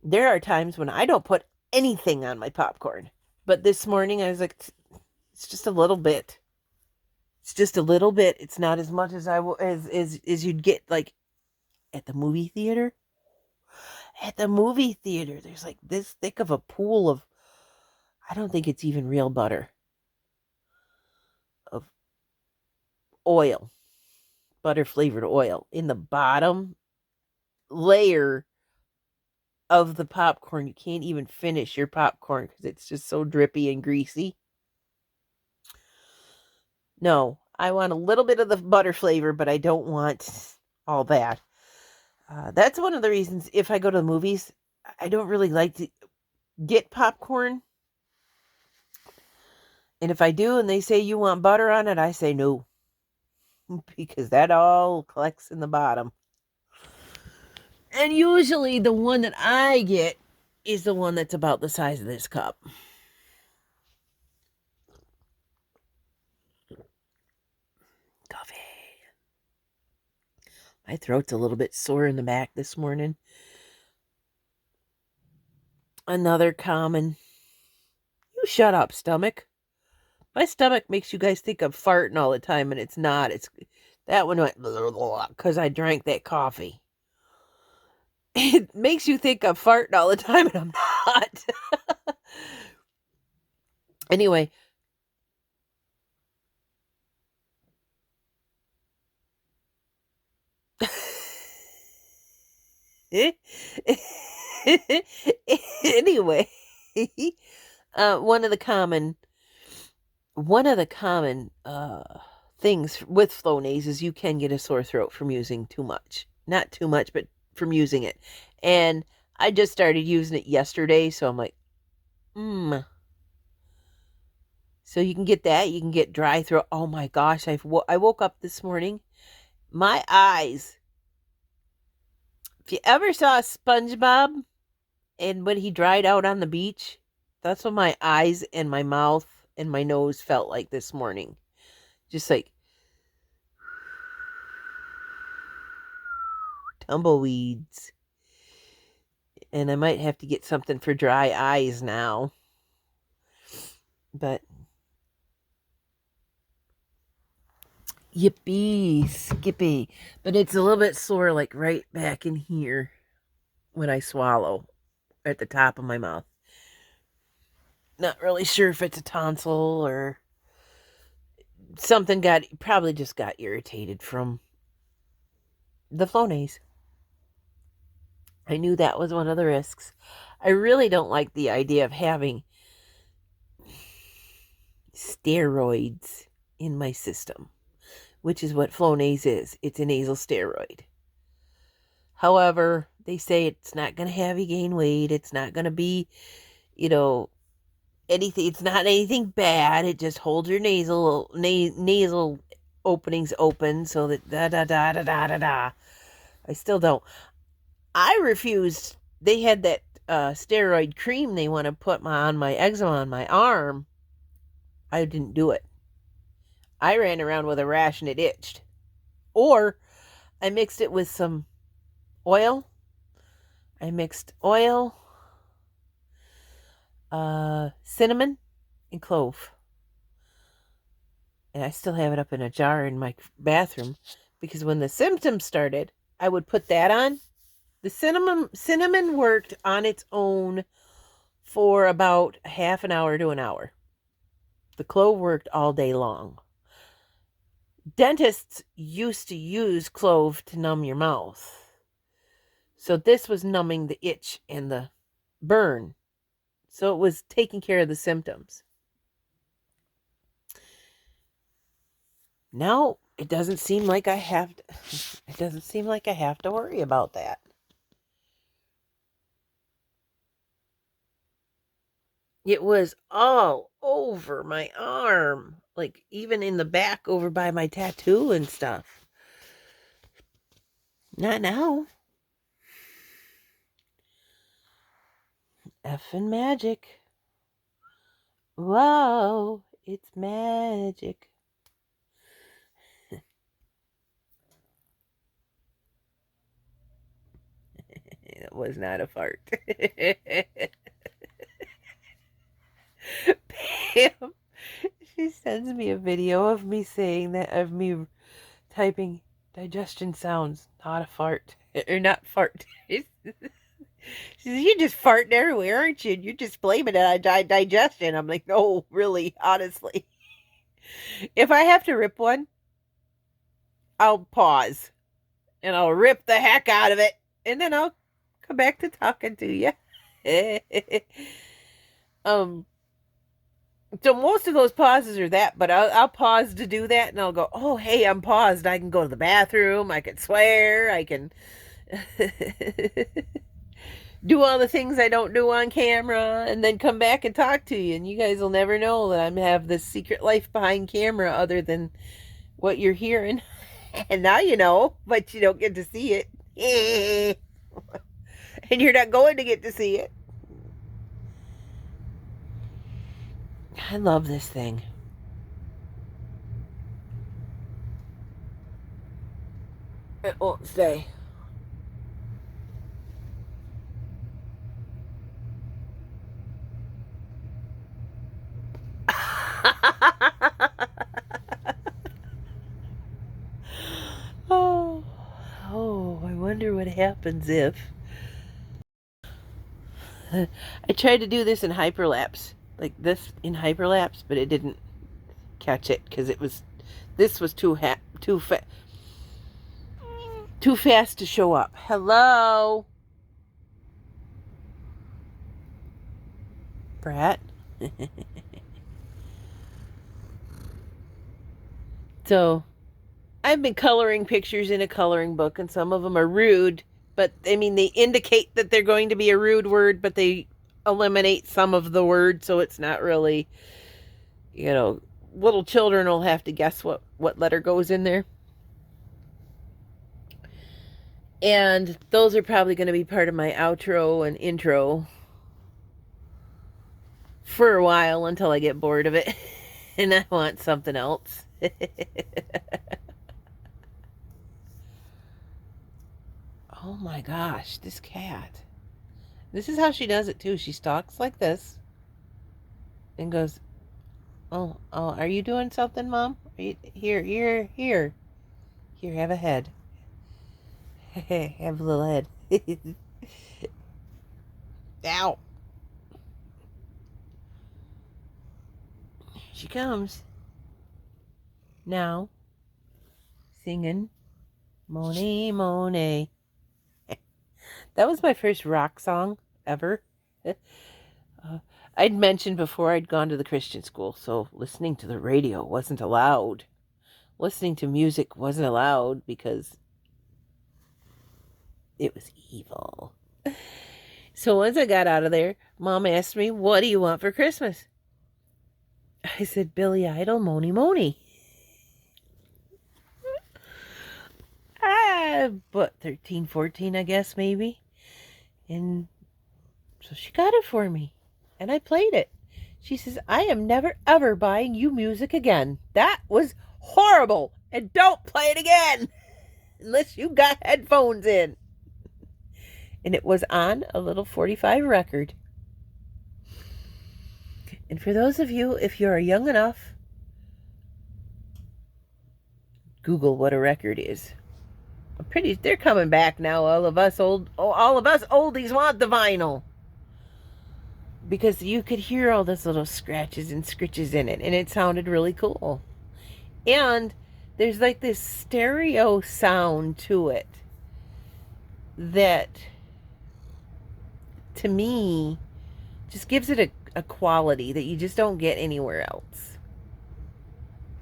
There are times when I don't put anything on my popcorn. But this morning I was like, it's just a little bit. It's just a little bit. It's not as much as as you'd get like at the movie theater. At the movie theater, there's like this thick of a pool of, I don't think it's even real butter, of oil, butter flavored oil in the bottom layer of the popcorn. You can't even finish your popcorn because it's just so drippy and greasy. No, I want a little bit of the butter flavor, but I don't want all that. That's one of the reasons if I go to the movies, I don't really like to get popcorn. And if I do and they say you want butter on it, I say no. Because that all collects in the bottom. And usually the one that I get is the one that's about the size of this cup. Coffee. My throat's a little bit sore in the back this morning. Another common. You shut up, stomach. My stomach makes you guys think I'm farting all the time, and it's not. It's that one went because I drank that coffee. It makes you think I'm farting all the time, and I'm not. Anyway. Anyway, one of the common things with Flonase is you can get a sore throat from using too much. Not too much, but from using it. And I just started using it yesterday, so I'm like, So you can get that. You can get dry throat. Oh my gosh, I woke up this morning. My eyes. If you ever saw SpongeBob and when he dried out on the beach, that's what my eyes and my mouth and my nose felt like this morning. Just like tumbleweeds. And I might have to get something for dry eyes now. But yippee, skippy. But it's a little bit sore, like right back in here when I swallow at the top of my mouth. Not really sure if it's a tonsil or something probably just got irritated from the Flonase. I knew that was one of the risks. I really don't like the idea of having steroids in my system, which is what Flonase is. It's a nasal steroid. However, they say it's not going to have you gain weight. It's not going to be, anything. It's not anything bad. It just holds your nasal openings open so that da da da da da da da. I still don't. I refused. They had that steroid cream they want to put on my eczema on my arm. I didn't do it. I ran around with a rash and it itched. Or I mixed it with some oil. I mixed oil, cinnamon, and clove. And I still have it up in a jar in my bathroom because when the symptoms started, I would put that on. The cinnamon worked on its own for about half an hour to an hour. The clove worked all day long. Dentists used to use clove to numb your mouth. So this was numbing the itch and the burn. So it was taking care of the symptoms. Now it doesn't seem like I have to worry about that. It was all over my arm, like even in the back over by my tattoo and stuff. Not now. Effing magic. Whoa, it's magic. It was not a fart. Pam, she sends me a video of me saying that, of me typing digestion sounds, not a fart. Or not fart. She says, you're just farting everywhere, aren't you? You're just blaming it on digestion. I'm like, no, really, honestly. If I have to rip one, I'll pause and I'll rip the heck out of it. And then I'll come back to talking to you. So most of those pauses are that, but I'll pause to do that and I'll go, oh, hey, I'm paused. I can go to the bathroom. I can swear. I can do all the things I don't do on camera and then come back and talk to you. And you guys will never know that I have this secret life behind camera other than what you're hearing. And now you know, but you don't get to see it. And you're not going to get to see it. I love this thing. It won't stay. Oh, I wonder what happens if I tried to do this in hyperlapse, like this in hyperlapse, but it didn't catch it because this was too fast to show up. Hello, Brat. So I've been coloring pictures in a coloring book, and some of them are rude, but I mean, they indicate that they're going to be a rude word, but they eliminate some of the word, so it's not really, little children will have to guess what letter goes in there. And those are probably going to be part of my outro and intro for a while until I get bored of it and I want something else. Oh my gosh, this cat. This is how she does it too. She stalks like this and goes, Oh, are you doing something, Mom? Are you, here. Here, have a head. Have a little head. Ow. She comes. Now, singing Monet, Monet. That was my first rock song ever. I'd mentioned before I'd gone to the Christian school, so listening to the radio wasn't allowed. Listening to music wasn't allowed because it was evil. So once I got out of there, Mom asked me, "What do you want for Christmas?" I said, "Billy Idol, Moni Moni." But 13, 14, I guess, maybe. And so she got it for me. And I played it. She says, "I am never, ever buying you music again. That was horrible. And don't play it again unless you got headphones in." And it was on a little 45 record. And for those of you, if you're young enough, Google what a record is. They're coming back now. All of us oldies want the vinyl. Because you could hear all those little scratches and scritches in it, and it sounded really cool. And there's like this stereo sound to it that, to me, just gives it a quality that you just don't get anywhere else.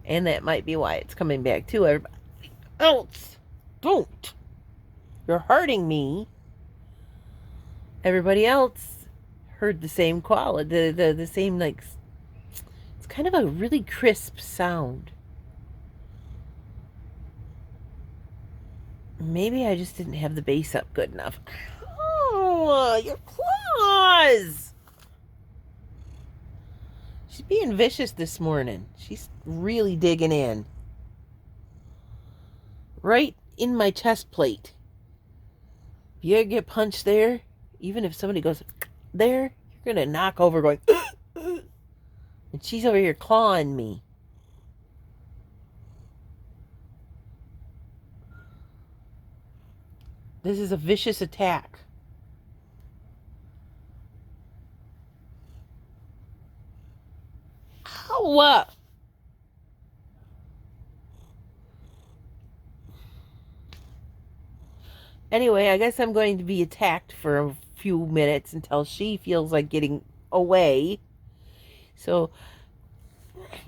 And that might be why it's coming back too. Everybody else, don't. You're hurting me. Everybody else heard the same quality, the same, like, it's kind of a really crisp sound. Maybe I just didn't have the bass up good enough. Oh, your claws! She's being vicious this morning. She's really digging in. Right in my chest plate. If you ever get punched there, even if somebody goes there, you're going to knock over going, and she's over here clawing me. This is a vicious attack. Ow! Anyway, I guess I'm going to be attacked for a few minutes until she feels like getting away. So,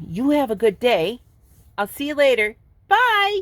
you have a good day. I'll see you later. Bye!